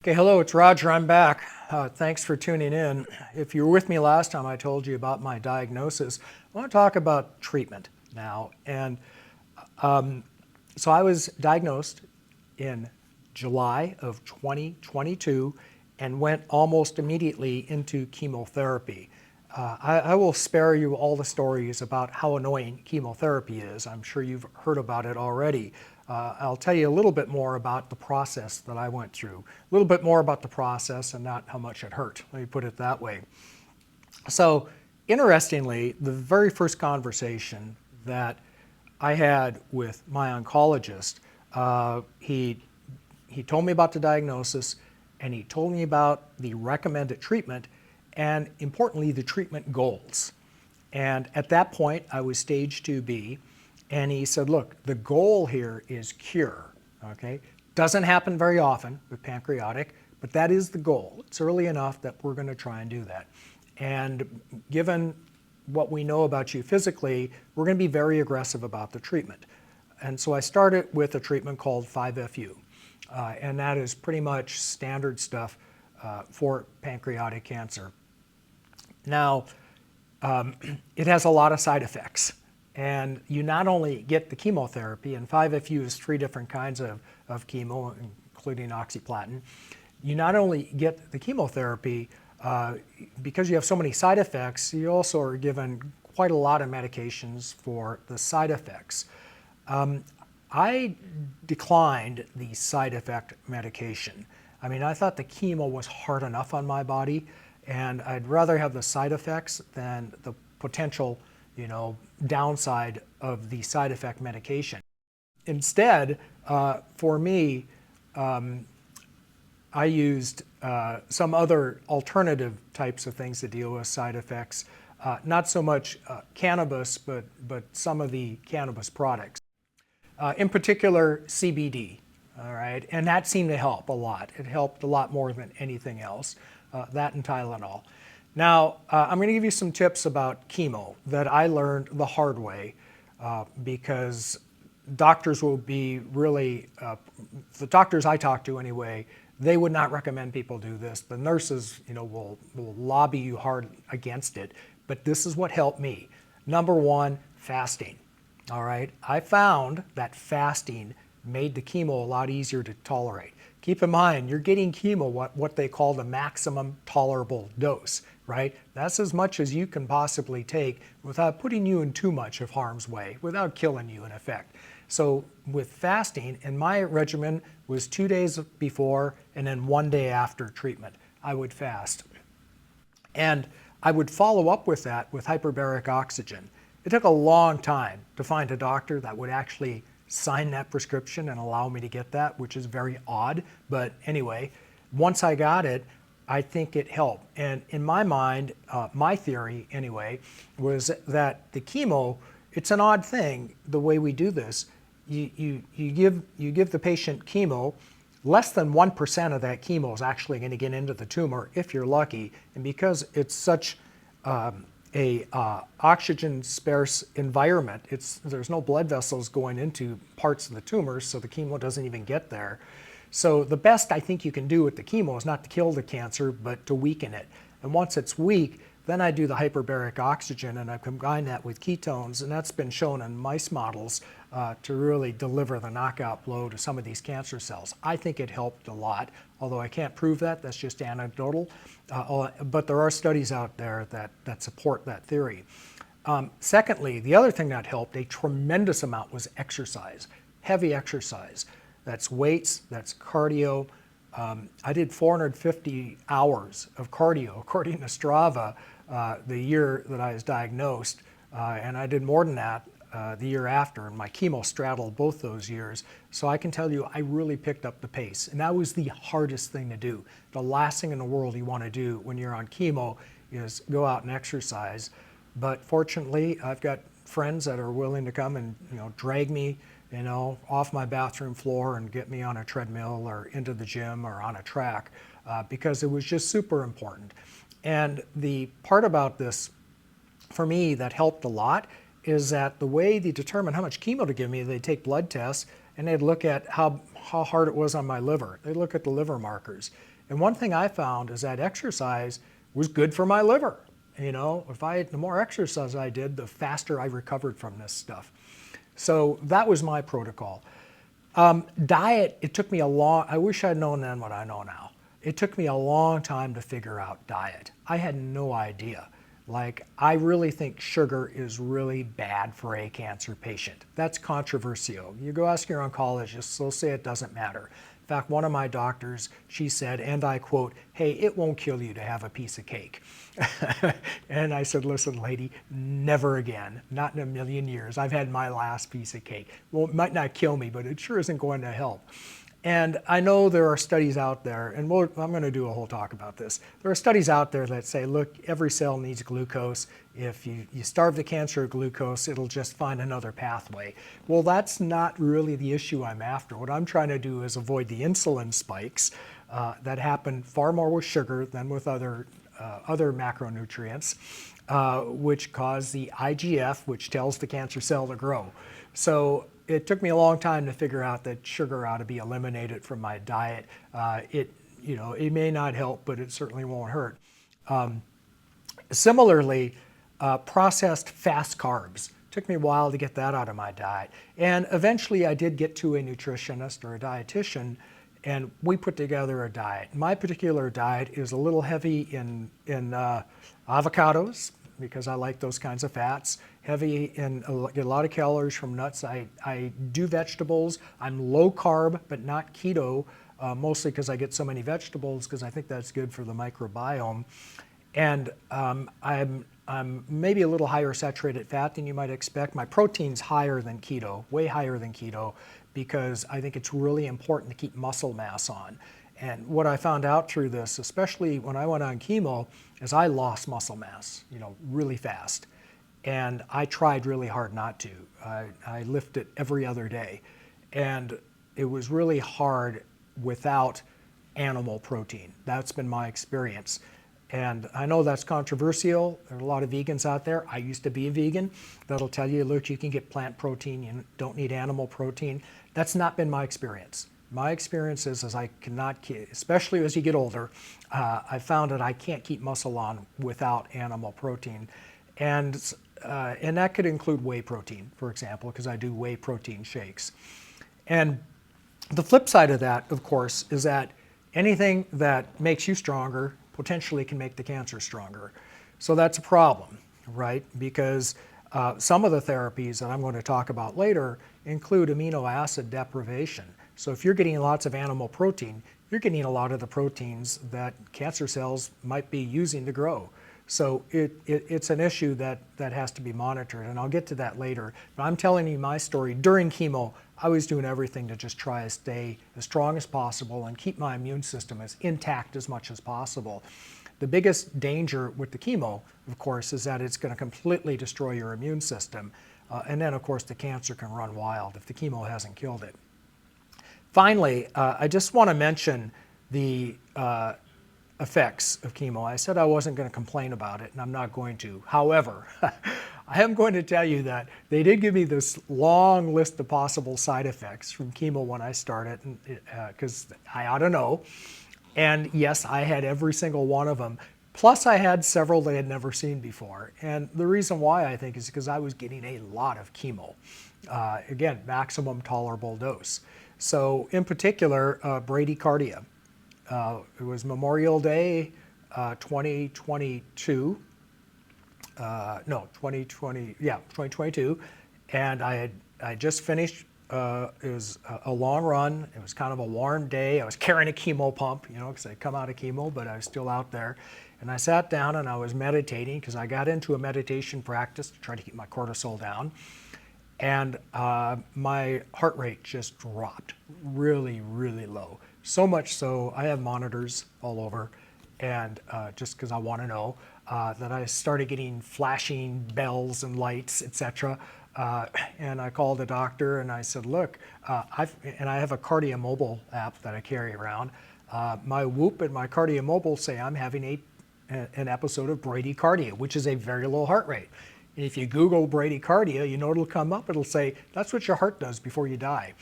Okay, hello, it's Roger. I'm back. Thanks for tuning in. If you were with me last time, I told you about my diagnosis. I want to talk about treatment now. So I was diagnosed in July of 2022 and went almost immediately into chemotherapy. I will spare you all the stories about how annoying chemotherapy is. I'm sure you've heard about it already. I'll tell you a little bit more about the process that I went through. A little bit more about the process and not how much it hurt. Let me put it that way. So, interestingly, the very first conversation that I had with my oncologist, he told me about the diagnosis and he told me about the recommended treatment and, importantly, the treatment goals. And at that point, I was stage 2B. And he said, look, the goal here is cure, okay? Doesn't happen very often with pancreatic, but that is the goal. It's early enough that we're gonna try and do that. And given what we know about you physically, we're gonna be very aggressive about the treatment. And so I started with a treatment called 5-FU. And that is pretty much standard stuff for pancreatic cancer. Now, it has a lot of side effects. And you not only get the chemotherapy, and 5-FU is 3 different kinds of chemo, including oxaliplatin. You not only get the chemotherapy, because you have so many side effects, you also are given quite a lot of medications for the side effects. I declined the side effect medication. I mean, I thought the chemo was hard enough on my body, and I'd rather have the side effects than the potential downside of the side effect medication. Instead, for me, I used some other alternative types of things that deal with side effects. Not so much cannabis, but some of the cannabis products. In particular, CBD, all right? And that seemed to help a lot. It helped a lot more than anything else, that and Tylenol. Now, I'm going to give you some tips about chemo that I learned the hard way because doctors will be really, the doctors I talk to anyway, they would not recommend people do this. The nurses, will lobby you hard against it, but this is what helped me. Number 1, fasting. All right, I found that fasting made the chemo a lot easier to tolerate. Keep in mind, you're getting chemo what they call the maximum tolerable dose, right? That's as much as you can possibly take without putting you in too much of harm's way, without killing you in effect. So with fasting, and my regimen was 2 days before and then 1 day after treatment, I would fast. And I would follow up with that with hyperbaric oxygen. It took a long time to find a doctor that would actually sign that prescription and allow me to get that, which is very odd. But anyway, once I got it, I think it helped. And in my mind, my theory anyway, was that the chemo, it's an odd thing, the way we do this. You give the patient chemo, less than 1% of that chemo is actually going to get into the tumor if you're lucky. And because it's such oxygen sparse environment, there's no blood vessels going into parts of the tumors, so the chemo doesn't even get there. So the best I think you can do with the chemo is not to kill the cancer, but to weaken it. And once it's weak, then I do the hyperbaric oxygen and I combine that with ketones, and that's been shown in mice models to really deliver the knockout blow to some of these cancer cells. I think it helped a lot, although I can't prove that, that's just anecdotal. But there are studies out there that support that theory. Secondly, the other thing that helped a tremendous amount was exercise, heavy exercise. That's weights, that's cardio. I did 450 hours of cardio, according to Strava, the year that I was diagnosed, and I did more than that the year after, and my chemo straddled both those years. So I can tell you, I really picked up the pace, and that was the hardest thing to do. The last thing in the world you want to do when you're on chemo is go out and exercise. But fortunately, I've got friends that are willing to come and drag me off my bathroom floor and get me on a treadmill or into the gym or on a track because it was just super important. And the part about this, for me, that helped a lot is that the way they determine how much chemo to give me, they take blood tests and they'd look at how how hard it was on my liver. They look at the liver markers. And one thing I found is that exercise was good for my liver. You know, the more exercise I did, the faster I recovered from this stuff. So that was my protocol. Diet, it took me I wish I'd known then what I know now. It took me a long time to figure out diet. I had no idea. Like, I really think sugar is really bad for a cancer patient. That's controversial. You go ask your oncologist, they'll say it doesn't matter. In fact, one of my doctors, she said, and I quote, "Hey, it won't kill you to have a piece of cake." And I said, "Listen, lady, never again, not in a million years. I've had my last piece of cake. Well, it might not kill me, but it sure isn't going to help." And I know there are studies out there, and I'm going to do a whole talk about this. There are studies out there that say, look, every cell needs glucose. If you starve the cancer of glucose, it'll just find another pathway. Well, that's not really the issue I'm after. What I'm trying to do is avoid the insulin spikes that happen far more with sugar than with other macronutrients, which cause the IGF, which tells the cancer cell to grow. So it took me a long time to figure out that sugar ought to be eliminated from my diet. It may not help, but it certainly won't hurt. Similarly, processed fast carbs. Took me a while to get that out of my diet. And eventually I did get to a nutritionist or a dietitian, and we put together a diet. My particular diet is a little heavy in avocados, because I like those kinds of fats. Heavy in get a lot of calories from nuts. I do vegetables. I'm low carb, but not keto, mostly because I get so many vegetables, because I think that's good for the microbiome. And I'm maybe a little higher saturated fat than you might expect. My protein's higher than keto, way higher than keto, because I think it's really important to keep muscle mass on. And what I found out through this, especially when I went on chemo, is I lost muscle mass, really fast. And I tried really hard not to. I lifted every other day. And it was really hard without animal protein. That's been my experience. And I know that's controversial. There are a lot of vegans out there. I used to be a vegan. That'll tell you, look, you can get plant protein. You don't need animal protein. That's not been my experience. My experience is I cannot, especially as you get older, I found that I can't keep muscle on without animal protein. And that could include whey protein, for example, because I do whey protein shakes. And the flip side of that, of course, is that anything that makes you stronger potentially can make the cancer stronger. So that's a problem, right? Because some of the therapies that I'm going to talk about later include amino acid deprivation. So if you're getting lots of animal protein, you're getting a lot of the proteins that cancer cells might be using to grow. So it's an issue that has to be monitored, and I'll get to that later. But I'm telling you my story. During chemo, I was doing everything to just try to stay as strong as possible and keep my immune system as intact as much as possible. The biggest danger with the chemo, of course, is that it's going to completely destroy your immune system. And then, of course, the cancer can run wild if the chemo hasn't killed it. Finally, I just want to mention the effects of chemo. I said I wasn't going to complain about it, and I'm not going to. However, I am going to tell you that they did give me this long list of possible side effects from chemo when I started, because I ought to know. And yes, I had every single one of them. Plus, I had several they had never seen before. And the reason why, I think, is because I was getting a lot of chemo. Again, maximum tolerable dose. So in particular, bradycardia. It was Memorial Day 2022. 2022. And I just finished, it was a long run. It was kind of a warm day. I was carrying a chemo pump, because I'd come out of chemo, but I was still out there. And I sat down and I was meditating, because I got into a meditation practice to try to keep my cortisol down. And my heart rate just dropped really, really low. So much so, I have monitors all over, and just because I want to know, that I started getting flashing bells and lights, etc. And I called the doctor and I said, look, I have a KardioMobile app that I carry around. My Whoop and my KardioMobile say I'm having an episode of bradycardia, which is a very low heart rate. And if you Google bradycardia, it'll come up. It'll say, that's what your heart does before you die.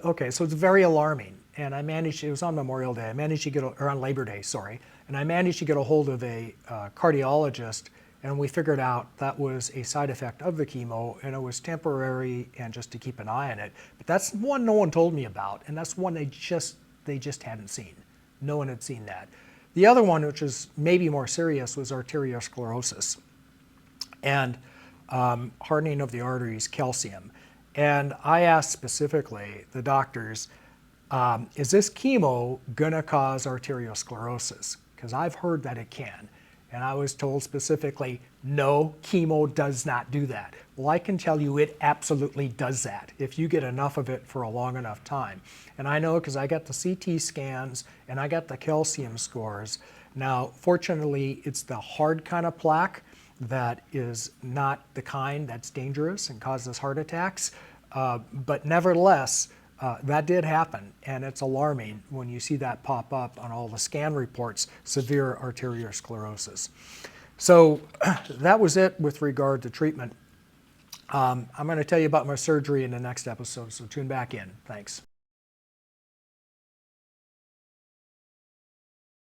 Okay, so it's very alarming. and I managed, it was on Memorial Day, I managed to get, or on Labor Day, sorry, and I managed to get a hold of a cardiologist, and we figured out that was a side effect of the chemo, and it was temporary and just to keep an eye on it. But that's one no one told me about, and that's one they just hadn't seen. No one had seen that. The other one, which is maybe more serious, was arteriosclerosis and hardening of the arteries, calcium. And I asked specifically the doctors, is this chemo gonna cause arteriosclerosis? Because I've heard that it can. And I was told specifically, no, chemo does not do that. Well, I can tell you it absolutely does that if you get enough of it for a long enough time. And I know because I got the CT scans and I got the calcium scores. Now, fortunately, it's the hard kind of plaque that is not the kind that's dangerous and causes heart attacks. But nevertheless, that did happen, and it's alarming when you see that pop up on all the scan reports, severe arteriosclerosis. So that was it with regard to treatment. I'm going to tell you about my surgery in the next episode, so tune back in. Thanks.